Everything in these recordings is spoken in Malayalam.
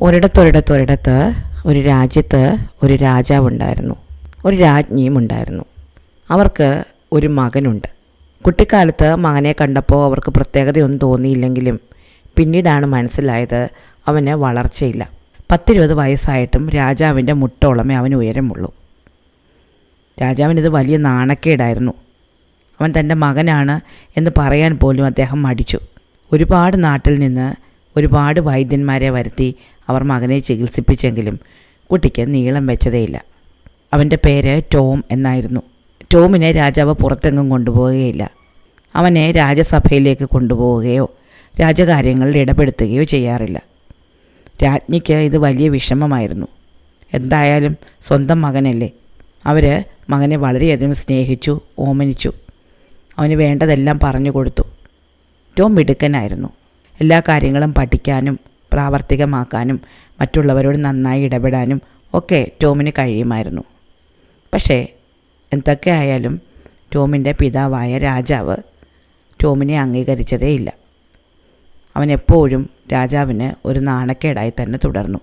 ഒരിടത്തൊരിടത്ത് ഒരു രാജ്യത്ത് ഒരു രാജാവുണ്ടായിരുന്നു, ഒരു രാജ്ഞിയും ഉണ്ടായിരുന്നു. അവർക്ക് ഒരു മകനുണ്ട്. കുട്ടിക്കാലത്ത് മകനെ കണ്ടപ്പോൾ അവർക്ക് പ്രത്യേകതയൊന്നും തോന്നിയില്ലെങ്കിലും പിന്നീടാണ് മനസ്സിലായത് അവന് വളർച്ചയില്ല. 10-20 വയസ്സായിട്ടും രാജാവിൻ്റെ മുട്ടോളമേ അവന് ഉയരമുള്ളൂ. രാജാവിനിത് വലിയ നാണക്കേടായിരുന്നു. അവൻ തൻ്റെ മകനാണ് എന്ന് പറയാൻ പോലും അദ്ദേഹം മടിച്ചു. ഒരുപാട് നാട്ടിൽ നിന്ന് ഒരുപാട് വൈദ്യന്മാരെ വരുത്തി അവർ മകനെ ചികിത്സിപ്പിച്ചെങ്കിലും കുട്ടിക്ക് നീളം വെച്ചതേയില്ല. അവൻ്റെ പേര് ടോം എന്നായിരുന്നു. ടോമിനെ രാജാവ് പുറത്തെങ്ങും കൊണ്ടുപോവുകയില്ല. അവനെ രാജസഭയിലേക്ക് കൊണ്ടുപോവുകയോ രാജകാര്യങ്ങളിൽ ഇടപെടുത്തുകയോ ചെയ്യാറില്ല. രാജ്ഞിക്ക് ഇത് വലിയ വിഷമമായിരുന്നു. എന്തായാലും സ്വന്തം മകനല്ലേ. അവർ മകനെ വളരെയധികം സ്നേഹിച്ചു, ഓമനിച്ചു. അവന് വേണ്ടതെല്ലാം പറഞ്ഞു കൊടുത്തു. ടോം മിടുക്കനായിരുന്നു. എല്ലാ കാര്യങ്ങളും പഠിക്കാനും പ്രാവർത്തികമാക്കാനും മറ്റുള്ളവരോട് നന്നായി ഇടപെടാനും ഒക്കെ ടോമിന് കഴിയുമായിരുന്നു. പക്ഷേ എന്തൊക്കെ ആയാലും ടോമിൻ്റെ പിതാവായ രാജാവ് ടോമിനെ അംഗീകരിച്ചതേയില്ല. അവൻ എപ്പോഴും രാജാവിന് ഒരു നാണക്കേടായി തന്നെ തുടർന്നു.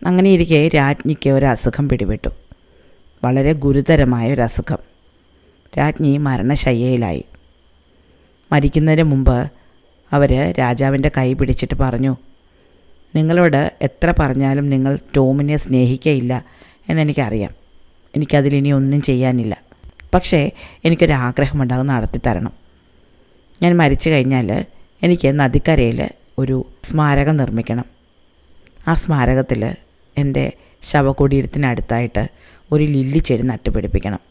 അങ്ങനെയിരിക്കെ രാജ്ഞിക്ക് ഒരു അസുഖം പിടിപെട്ടു. വളരെ ഗുരുതരമായ ഒരു അസുഖം. രാജ്ഞി മരണശയ്യയിലായി. മരിക്കുന്നതിന് മുമ്പ് അവർ രാജാവിൻ്റെ കൈ പിടിച്ചിട്ട് പറഞ്ഞു, നിങ്ങളോട് എത്ര പറഞ്ഞാലും നിങ്ങൾ ടോമിനെ സ്നേഹിക്കയില്ല എന്നെനിക്കറിയാം. എനിക്കതിലിനി ഒന്നും ചെയ്യാനില്ല. പക്ഷേ എനിക്കൊരാഗ്രഹമുണ്ടാകും, നടത്തിത്തരണം. ഞാൻ മരിച്ചു കഴിഞ്ഞാൽ എനിക്ക് നദിക്കരയിൽ ഒരു സ്മാരകം നിർമ്മിക്കണം. ആ സ്മാരകത്തിൽ എൻ്റെ ശവകുടീരത്തിനടുത്തായിട്ട് ഒരു ലില്ലിച്ചെടി നട്ടുപിടിപ്പിക്കണം.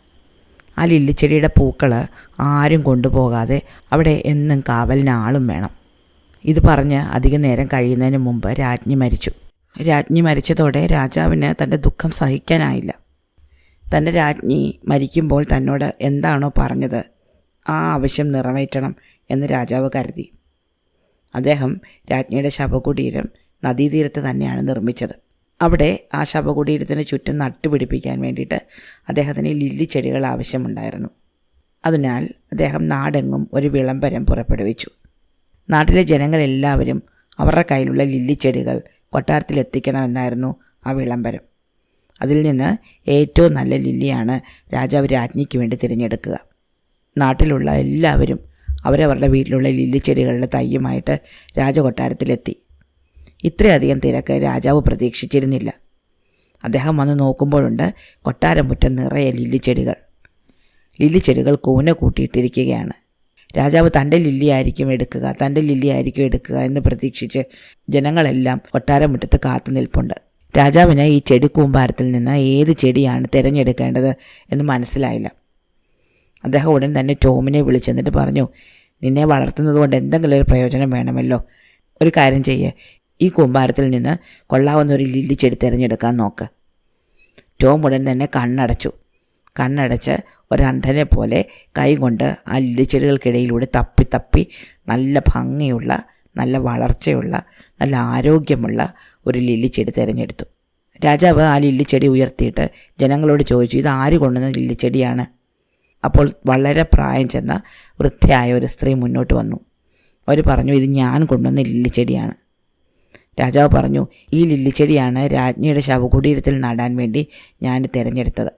ആ ലില്ലിച്ചെടിയുടെ പൂക്കൾ ആരും കൊണ്ടുപോകാതെ അവിടെ എന്നും കാവലിന് ആളും വേണം. ഇത് പറഞ്ഞ് അധികം നേരം കഴിയുന്നതിന് മുമ്പ് രാജ്ഞി മരിച്ചു. രാജ്ഞി മരിച്ചതോടെ രാജാവിന് തൻ്റെ ദുഃഖം സഹിക്കാനായില്ല. തൻ്റെ രാജ്ഞി മരിക്കുമ്പോൾ തന്നോട് എന്താണോ പറഞ്ഞത് ആ ആവശ്യം നിറവേറ്റണം എന്ന് രാജാവ് കരുതി. അദ്ദേഹം രാജ്ഞിയുടെ ശവകുടീരം നദീതീരത്ത് തന്നെയാണ് നിർമ്മിച്ചത്. അവിടെ ആ ശവകുടീരത്തിന് ചുറ്റും നട്ടുപിടിപ്പിക്കാൻ വേണ്ടിയിട്ട് അദ്ദേഹത്തിന് ലില്ലിച്ചെടികൾ ആവശ്യമുണ്ടായിരുന്നു. അതിനാൽ അദ്ദേഹം നാടെങ്ങും ഒരു വിളംബരം പുറപ്പെടുവിച്ചു. നാട്ടിലെ ജനങ്ങളെല്ലാവരും അവരുടെ കയ്യിലുള്ള ലില്ലിച്ചെടികൾ കൊട്ടാരത്തിലെത്തിക്കണമെന്നായിരുന്നു ആ വിളംബരം. അതിൽ നിന്ന് ഏറ്റവും നല്ല ലില്ലിയാണ് രാജാവ് രാജ്ഞിക്ക് വേണ്ടി തിരഞ്ഞെടുക്കുക. നാട്ടിലുള്ള എല്ലാവരും അവരവരുടെ വീട്ടിലുള്ള ലില്ലിച്ചെടികളുടെ തയ്യുമായിട്ട് രാജകൊട്ടാരത്തിലെത്തി. ഇത്രയധികം തിരക്ക് രാജാവ് പ്രതീക്ഷിച്ചിരുന്നില്ല. അദ്ദേഹം വന്ന് നോക്കുമ്പോഴുണ്ട് കൊട്ടാരമുറ്റം നിറയെ ലില്ലിച്ചെടികൾ കൂന കൂട്ടിയിട്ടിരിക്കുകയാണ്. രാജാവ് തൻ്റെ ലില്ലിയായിരിക്കും എടുക്കുക എന്ന് പ്രതീക്ഷിച്ച് ജനങ്ങളെല്ലാം കൊട്ടാരമുറ്റത്ത് കാത്തു നിൽപ്പുണ്ട്. രാജാവിന് ഈ ചെടി കൂമ്പാരത്തിൽ നിന്ന് ഏത് ചെടിയാണ് തിരഞ്ഞെടുക്കേണ്ടത് എന്ന് മനസ്സിലായില്ല. അദ്ദേഹം ഉടൻ തന്നെ ടോമിനെ വിളിച്ചെന്നിട്ട് പറഞ്ഞു, നിന്നെ വളർത്തുന്നത് കൊണ്ട് എന്തെങ്കിലും ഒരു പ്രയോജനം വേണമല്ലോ. ഒരു കാര്യം ചെയ്യേ, ഈ കൂമ്പാരത്തിൽ നിന്ന് കൊള്ളാവുന്ന ഒരു ലില്ലിച്ചെടി തിരഞ്ഞെടുക്കാൻ നോക്ക്. ടോം ഉടൻ തന്നെ കണ്ണടച്ച് ഒരന്ധനെ പോലെ കൈകൊണ്ട് ആ ലില്ലിച്ചെടികൾക്കിടയിലൂടെ തപ്പി നല്ല ഭംഗിയുള്ള, നല്ല വളർച്ചയുള്ള, നല്ല ആരോഗ്യമുള്ള ഒരു ലില്ലിച്ചെടി തിരഞ്ഞെടുത്തു. രാജാവ് ആ ലില്ലിച്ചെടി ഉയർത്തിയിട്ട് ജനങ്ങളോട് ചോദിച്ചു, ഇത് ആര് കൊണ്ടുവന്ന ലില്ലിച്ചെടിയാണ്? അപ്പോൾ വളരെ പ്രായം ചെന്ന വൃദ്ധയായ ഒരു സ്ത്രീ മുന്നോട്ട് വന്നു. അവർ പറഞ്ഞു, ഇത് ഞാൻ കൊണ്ടുവന്ന ലില്ലിച്ചെടിയാണ്. രാജാവ് പറഞ്ഞു, ഈ ലില്ലിച്ചെടിയാണ് രാജ്ഞിയുടെ ശവകുടീരത്തിൽ നടാൻ വേണ്ടി ഞാൻ തിരഞ്ഞെടുത്തത്.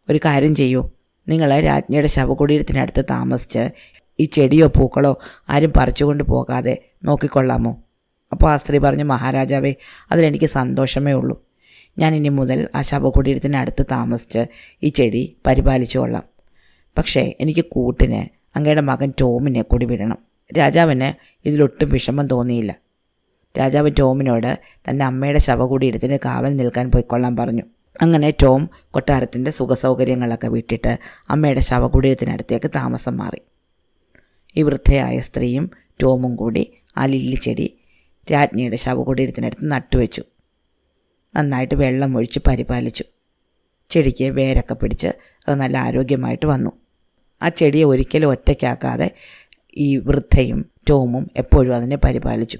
ഒരു കാര്യം ചെയ്യൂ, നിങ്ങൾ രാജ്ഞിയുടെ ശവകുടീരത്തിനടുത്ത് താമസിച്ച് ഈ ചെടിയോ പൂക്കളോ ആരും പറിച്ചുകൊണ്ട് പോകാതെ നോക്കിക്കൊള്ളാമോ? അപ്പോൾ ആ സ്ത്രീ പറഞ്ഞു, മഹാരാജാവേ, അതിലെനിക്ക് സന്തോഷമേ ഉള്ളൂ. ഞാൻ ഇനി മുതൽ ആ ശവകുടീരത്തിനടുത്ത് താമസിച്ച് ഈ ചെടി പരിപാലിച്ചു കൊള്ളാം. പക്ഷേ എനിക്ക് കൂട്ടിന് അങ്ങയുടെ മകൻ ടോമിനെ കൂടി വിടണം. രാജാവിന് ഇതിലൊട്ടും വിഷമം തോന്നിയില്ല. രാജാവ് ടോമിനോട് തൻ്റെ അമ്മയുടെ ശവകുടീരത്തിന് കാവൽ നിൽക്കാൻ പോയിക്കൊള്ളാൻ പറഞ്ഞു. അങ്ങനെ ടോം കൊട്ടാരത്തിൻ്റെ സുഖസൗകര്യങ്ങളൊക്കെ വിട്ടിട്ട് അമ്മയുടെ ശവകുടീരത്തിനടുത്തേക്ക് താമസം മാറി. ഈ വൃദ്ധയായ സ്ത്രീയും ടോമും കൂടി ആ ലില്ലിച്ചെടി രാജ്ഞിയുടെ ശവകുടീരത്തിനടുത്ത് നട്ടുവെച്ചു. നന്നായിട്ട് വെള്ളം ഒഴിച്ച് പരിപാലിച്ചു. ചെടിക്ക് വേരൊക്കെ പിടിച്ച് അത് നല്ല ആരോഗ്യമായിട്ട് വന്നു. ആ ചെടിയെ ഒരിക്കലും ഒറ്റയ്ക്കാക്കാതെ ഈ വൃദ്ധയും ടോമും എപ്പോഴും അതിനെ പരിപാലിച്ചു.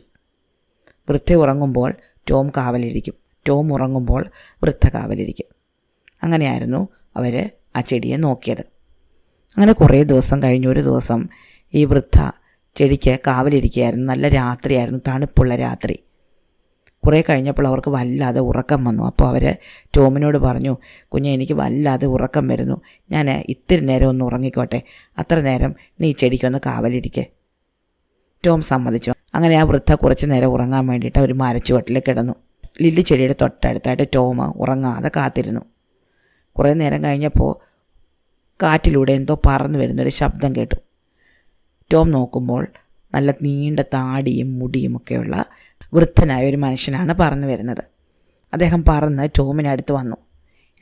വൃദ്ധ ഉറങ്ങുമ്പോൾ ടോം കാവലിരിക്കും, ടോം ഉറങ്ങുമ്പോൾ വൃദ്ധ കാവലിരിക്കും. അങ്ങനെയായിരുന്നു അവർ ആ ചെടിയെ നോക്കിയത്. അങ്ങനെ കുറേ ദിവസം കഴിഞ്ഞ് ഒരു ദിവസം ഈ വൃദ്ധ ചെടിക്ക് കാവലിരിക്കുകയായിരുന്നു. നല്ല രാത്രിയായിരുന്നു, തണുപ്പുള്ള രാത്രി. കുറേ കഴിഞ്ഞപ്പോൾ അവർക്ക് വല്ലാതെ ഉറക്കം വന്നു. അപ്പോൾ അവർ ടോമിനോട് പറഞ്ഞു, കുഞ്ഞെ, എനിക്ക് വല്ലാതെ ഉറക്കം വരുന്നു, ഞാൻ ഇത്തിരി നേരം ഒന്ന് ഉറങ്ങിക്കോട്ടെ, അത്ര നേരം നീ ചെടിക്കൊന്ന് കാവലിരിക്കെ. ടോം സമ്മതിച്ചു. അങ്ങനെ ആ വൃദ്ധ കുറച്ച് നേരം ഉറങ്ങാൻ വേണ്ടിയിട്ട് ഒരു മരച്ചുവട്ടിൽ കിടന്നു. ലില്ലി ചെടിയുടെ തൊട്ടടുത്തായിട്ട് ടോം ഉറങ്ങാതെ കാത്തിരുന്നു. കുറേ നേരം കഴിഞ്ഞപ്പോൾ കാറ്റിലൂടെ എന്തോ പറന്നു വരുന്നൊരു ശബ്ദം കേട്ടു. ടോം നോക്കുമ്പോൾ നല്ല നീണ്ട താടിയും മുടിയുമൊക്കെയുള്ള വൃദ്ധനായ ഒരു മനുഷ്യനാണ് പറന്നു വരുന്നത്. അദ്ദേഹം പറന്ന് ടോമിനടുത്ത് വന്നു.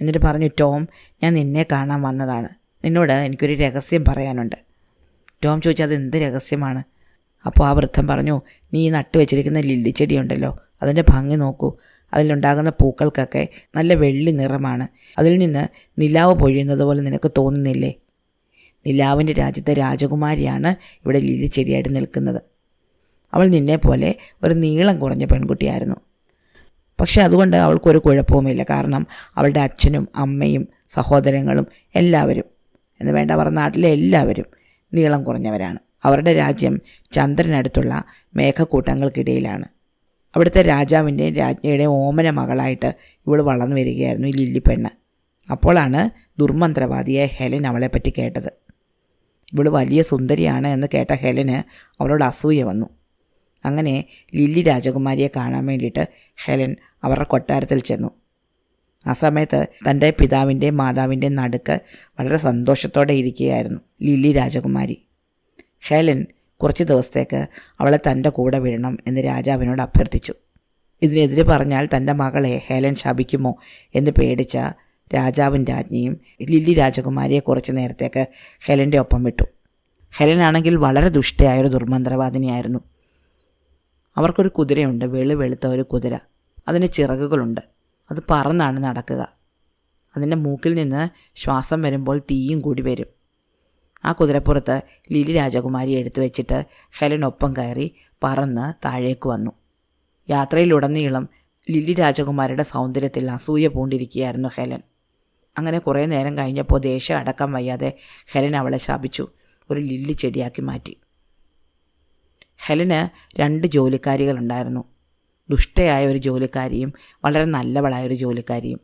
എന്നിട്ട് പറഞ്ഞു, ടോം, ഞാൻ നിന്നെ കാണാൻ വന്നതാണ്, നിന്നോട് എനിക്കൊരു രഹസ്യം പറയാനുണ്ട്. ടോം ചോദിച്ചു, അത് എന്ത് രഹസ്യമാണ്? അപ്പോൾ ആ വൃദ്ധൻ പറഞ്ഞു, നീ നട്ടുവെച്ചിരിക്കുന്ന ലില്ലി ചെടിയുണ്ടല്ലോ, അതിൻ്റെ ഭംഗി നോക്കൂ, അതിലുണ്ടാകുന്ന പൂക്കൾക്കൊക്കെ നല്ല വെള്ളി നിറമാണ്. അതിൽ നിന്ന് നിലാവ് പൊഴിയുന്നത് പോലെ നിനക്ക് തോന്നുന്നില്ലേ? നിലാവിൻ്റെ രാജ്യത്തെ രാജകുമാരിയാണ് ഇവിടെ ലില്ലി ചെടിയായിട്ട് നിൽക്കുന്നത്. അവൾ നിന്നെപ്പോലെ ഒരു നീളം കുറഞ്ഞ പെൺകുട്ടിയായിരുന്നു. പക്ഷെ അതുകൊണ്ട് അവൾക്കൊരു കുഴപ്പവുമില്ല. കാരണം അവളുടെ അച്ഛനും അമ്മയും സഹോദരങ്ങളും എല്ലാവരും എന്ന് വേണ്ട, അവരുടെ നാട്ടിലെ എല്ലാവരും നീളം കുറഞ്ഞവരാണ്. അവരുടെ രാജ്യം ചന്ദ്രനടുത്തുള്ള മേഘക്കൂട്ടങ്ങൾക്കിടയിലാണ്. അവിടുത്തെ രാജാവിൻ്റെയും രാജ്ഞിയുടെയും ഓമന മകളായിട്ട് ഇവൾ വളർന്നു വരികയായിരുന്നു ഈ ലില്ലി പെണ്ണ്. അപ്പോഴാണ് ദുർമന്ത്രവാദിയായ ഹെലൻ അവളെപ്പറ്റി കേട്ടത്. ഇവൾ വലിയ സുന്ദരിയാണ് എന്ന് കേട്ട ഹെലന് അവളോട് അസൂയ വന്നു. അങ്ങനെ ലില്ലി രാജകുമാരിയെ കാണാൻ വേണ്ടിയിട്ട് ഹെലൻ അവരുടെ കൊട്ടാരത്തിൽ ചെന്നു. ആ സമയത്ത് തൻ്റെ പിതാവിൻ്റെയും മാതാവിൻ്റെയും നടുക്ക് വളരെ സന്തോഷത്തോടെ ഇരിക്കുകയായിരുന്നു ലില്ലി രാജകുമാരി. ഹെലൻ കുറച്ച് ദിവസത്തേക്ക് അവളെ തൻ്റെ കൂടെ വിടണം എന്ന് രാജാവിനോട് അഭ്യർത്ഥിച്ചു. ഇതിനെതിരെ പറഞ്ഞാൽ തൻ്റെ മകളെ ഹെലൻ ശപിക്കുമോ എന്ന് പേടിച്ച രാജാവും രാജ്ഞിയും ലില്ലി രാജകുമാരിയെ കുറച്ച് നേരത്തേക്ക് ഹെലൻ്റെ ഒപ്പം വിട്ടു. ഹെലനാണെങ്കിൽ വളരെ ദുഷ്ടയായൊരു ദുർമന്ത്രവാദിനിയായിരുന്നു. അവർക്കൊരു കുതിരയുണ്ട്, വെളുത്ത ഒരു കുതിര. അതിന് ചിറകുകളുണ്ട്. അത് പറന്നാണ് നടക്കുക. അതിൻ്റെ മൂക്കിൽ നിന്ന് ശ്വാസം വരുമ്പോൾ തീയും കൂടി വരും. ആ കുതിരപ്പുറത്ത് ലില്ലി രാജകുമാരിയെ എടുത്തു വെച്ചിട്ട് ഹെലനൊപ്പം കയറി പറന്ന് താഴേക്ക് വന്നു. യാത്രയിലുടനീളം ലില്ലി രാജകുമാരിയുടെ സൗന്ദര്യത്തിൽ അസൂയ പൂണ്ടിരിക്കുകയായിരുന്നു ഹെലൻ. അങ്ങനെ കുറേ നേരം കഴിഞ്ഞപ്പോൾ ദേഷ്യം അടക്കാൻ വയ്യാതെ ഹെലൻ അവളെ ശപിച്ചു, ഒരു ലില്ലി ചെടിയാക്കി മാറ്റി. ഹെലന് 2 ജോലിക്കാരികളുണ്ടായിരുന്നു. ദുഷ്ടയായ ഒരു ജോലിക്കാരിയും വളരെ നല്ലവളായൊരു ജോലിക്കാരിയും.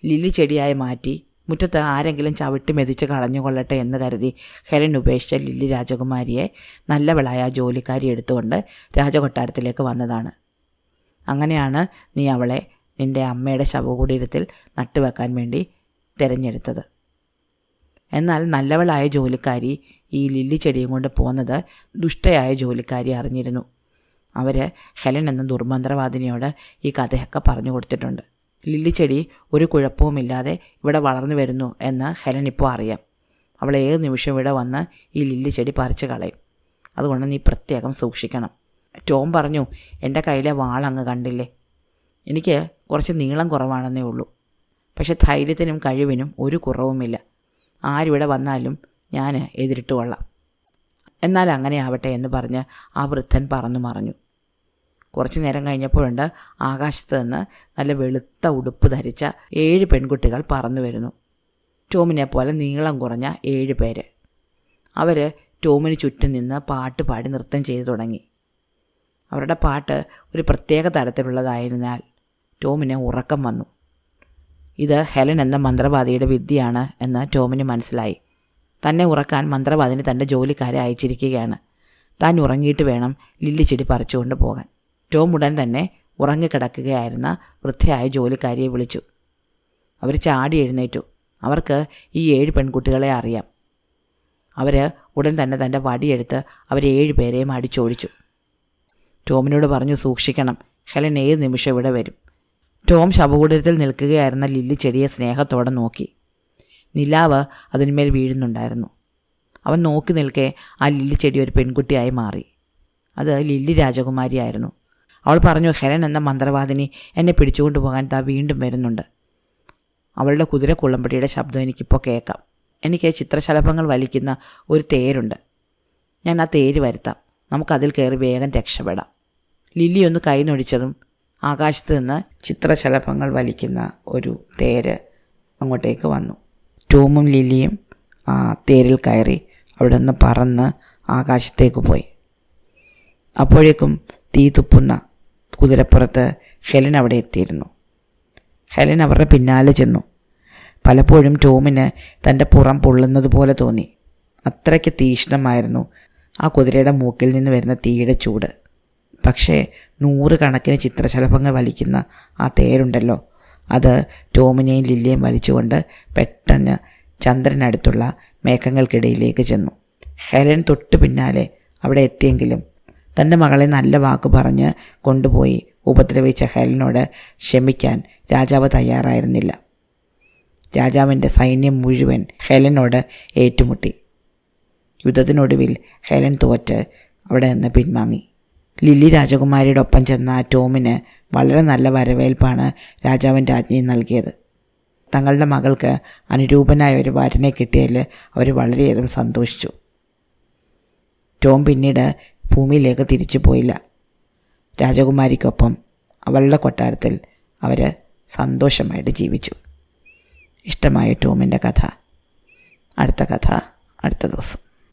ലില്ലി ചെടിയായി മാറ്റി മുറ്റത്ത് ആരെങ്കിലും ചവിട്ടി മെതിച്ച് കളഞ്ഞുകൊള്ളട്ടെ എന്ന് കരുതി ഹെലൻ ഉപേക്ഷിച്ച ലില്ലി രാജകുമാരിയെ നല്ലവളായ ആ ജോലിക്കാരി എടുത്തുകൊണ്ട് രാജകൊട്ടാരത്തിലേക്ക് വന്നതാണ്. അങ്ങനെയാണ് നീ അവളെ നിൻ്റെ അമ്മയുടെ ശവകുടീരത്തിൽ നട്ടുവെക്കാൻ വേണ്ടി തിരഞ്ഞെടുത്തത്. എന്നാൽ നല്ലവളായ ജോലിക്കാരി ഈ ലില്ലി ചെടിയും കൊണ്ട് പോകുന്നത് ദുഷ്ടയായ ജോലിക്കാരി അറിഞ്ഞിരുന്നു. അവർ ഹെലൻ എന്ന ദുർമന്ത്രവാദിനിയോട് ഈ കഥയൊക്കെ പറഞ്ഞു കൊടുത്തിട്ടുണ്ട്. ലില്ലി ചെടി ഒരു കുഴപ്പവുമില്ലാതെ ഇവിടെ വളർന്നു വരുന്നു എന്ന് ഹെലൻ ഇപ്പോൾ അറിയാം. അവൾ ഏത് നിമിഷം ഇവിടെ വന്ന് ഈ ലില്ലി ചെടി പറിച്ചു കളയും. അതുകൊണ്ട് നീ പ്രത്യേകം സൂക്ഷിക്കണം. ടോം പറഞ്ഞു, എൻ്റെ കയ്യിലെ വാളങ്ങ് കണ്ടില്ലേ? എനിക്ക് കുറച്ച് നീളം കുറവാണെന്നേ ഉള്ളൂ. പക്ഷെ ധൈര്യത്തിനും കഴിവിനും ഒരു കുറവുമില്ല. ആരിവിടെ വന്നാലും ഞാൻ എതിരിട്ട് കൊള്ളാം. എന്നാൽ അങ്ങനെ ആവട്ടെ എന്ന് പറഞ്ഞ് ആ വൃദ്ധൻ പറന്നു മറഞ്ഞു. കുറച്ച് നേരം കഴിഞ്ഞപ്പോഴുണ്ട് ആകാശത്ത് നിന്ന് നല്ല വെളുത്ത ഉടുപ്പ് ധരിച്ച 7 പെൺകുട്ടികൾ പറന്നു വരുന്നു. ടോമിനെ പോലെ നീളം കുറഞ്ഞ 7 പേര്. അവർ ടോമിന് ചുറ്റും നിന്ന് പാട്ട് പാടി നൃത്തം ചെയ്തു തുടങ്ങി. അവരുടെ പാട്ട് ഒരു പ്രത്യേക തരത്തിലുള്ളതായതിനാൽ ടോമിന് ഉറക്കം വന്നു. ഇത് ഹെലൻ എന്ന മന്ത്രവാദിയുടെ വിദ്യയാണ് എന്ന് ടോമിന് മനസ്സിലായി. തന്നെ ഉറക്കാൻ മന്ത്രവാദിനി തൻ്റെ ജോലിക്കാരെ അയച്ചിരിക്കുകയാണ്. താൻ ഉറങ്ങിയിട്ട് വേണം ലില്ലി ചെടി പറിച്ചുകൊണ്ട് പോകാൻ. ടോം ഉടൻ തന്നെ ഉറങ്ങിക്കിടക്കുകയായിരുന്ന വൃദ്ധയായ ജോലിക്കാരിയെ വിളിച്ചു. അവർ ചാടി എഴുന്നേറ്റു. അവർക്ക് ഈ 7 പെൺകുട്ടികളെ അറിയാം. അവർ ഉടൻ തന്നെ തൻ്റെ വടിയെടുത്ത് അവർ 7 പേരെയും അടിച്ചോടിച്ചു. ടോമിനോട് പറഞ്ഞു, സൂക്ഷിക്കണം, ഹെലൻ ഏത് നിമിഷം ഇവിടെ വരും. ടോം ശവകുടീരത്തിൽ നിൽക്കുകയായിരുന്ന ലില്ലി ചെടിയെ സ്നേഹത്തോടെ നോക്കി. നിലാവ് അതിന്മേൽ വീഴുന്നുണ്ടായിരുന്നു. അവൻ നോക്കി നിൽക്കെ ആ ലില്ലി ചെടി ഒരു പെൺകുട്ടിയായി മാറി. അത് ലില്ലി രാജകുമാരിയായിരുന്നു. അവൾ പറഞ്ഞു, ഹെലൻ എന്ന മന്ത്രവാദിനി എന്നെ പിടിച്ചുകൊണ്ടു പോകാൻ താ വീണ്ടും വരുന്നുണ്ട്. അവളുടെ കുതിരക്കുള്ളമ്പടിയുടെ ശബ്ദം എനിക്കിപ്പോൾ കേൾക്കാം. എനിക്ക് ചിത്രശലഭങ്ങൾ വലിക്കുന്ന ഒരു തേരുണ്ട്. ഞാൻ ആ തേര് വരുത്താം. നമുക്കതിൽ കയറി വേഗം രക്ഷപ്പെടാം. ലില്ലി ഒന്ന് കൈ നൊടിച്ചതും ആകാശത്ത് നിന്ന് ചിത്രശലഭങ്ങൾ വലിക്കുന്ന ഒരു തേര് അങ്ങോട്ടേക്ക് വന്നു. ടോമും ലില്ലിയും ആ തേരിൽ കയറി അവിടെ നിന്ന് പറന്ന് ആകാശത്തേക്ക് പോയി. അപ്പോഴേക്കും തീ തുപ്പുന്ന കുതിരപ്പുറത്ത് ഹെലൻ അവിടെ എത്തിയിരുന്നു. ഹെലൻ അവരുടെ പിന്നാലെ ചെന്നു. പലപ്പോഴും ടോമിന് തൻ്റെ പുറം പൊള്ളുന്നത് പോലെ തോന്നി. അത്രയ്ക്ക് തീക്ഷ്ണമായിരുന്നു ആ കുതിരയുടെ മൂക്കിൽ നിന്ന് വരുന്ന തീയുടെ ചൂട്. പക്ഷേ 100 കണക്കിന് ചിത്രശലഭങ്ങൾ വലിക്കുന്ന ആ തേരുണ്ടല്ലോ, അത് ടോമിനെയും ലില്ലിയെയും വലിച്ചുകൊണ്ട് പെട്ടെന്ന് ചന്ദ്രനടുത്തുള്ള മേഘങ്ങൾക്കിടയിലേക്ക് ചെന്നു. ഹെലൻ തൊട്ടു പിന്നാലെ അവിടെ എത്തിയെങ്കിലും തൻ്റെ മകളെ നല്ല വാക്ക് പറഞ്ഞ് കൊണ്ടുപോയി ഉപദ്രവിച്ച ഹെലനോട് ക്ഷമിക്കാൻ രാജാവ് തയ്യാറായിരുന്നില്ല. രാജാവിൻ്റെ സൈന്യം മുഴുവൻ ഹെലനോട് ഏറ്റുമുട്ടി. യുദ്ധത്തിനൊടുവിൽ ഹെലൻ തോറ്റ് അവിടെ നിന്ന് പിൻവാങ്ങി. ലില്ലി രാജകുമാരിയുടെ ഒപ്പം ചെന്ന ടോമിന് വളരെ നല്ല വരവേൽപ്പാണ് രാജാവിൻ രാജ്ഞി നൽകിയത്. തങ്ങളുടെ മകൾക്ക് അനുരൂപനായ ഒരു വരനെ കിട്ടിയതിൽ അവർ വളരെയേറെ സന്തോഷിച്ചു. ടോം പിന്നീട് ഭൂമിയിലേക്ക് തിരിച്ചു പോയില്ല. രാജകുമാരിക്കൊപ്പം അവളുടെ കൊട്ടാരത്തിൽ അവർ സന്തോഷമായിട്ട് ജീവിച്ചു. ഇഷ്ടമായ ടോമിൻ്റെ കഥ. അടുത്ത കഥ അടുത്ത ദിവസം.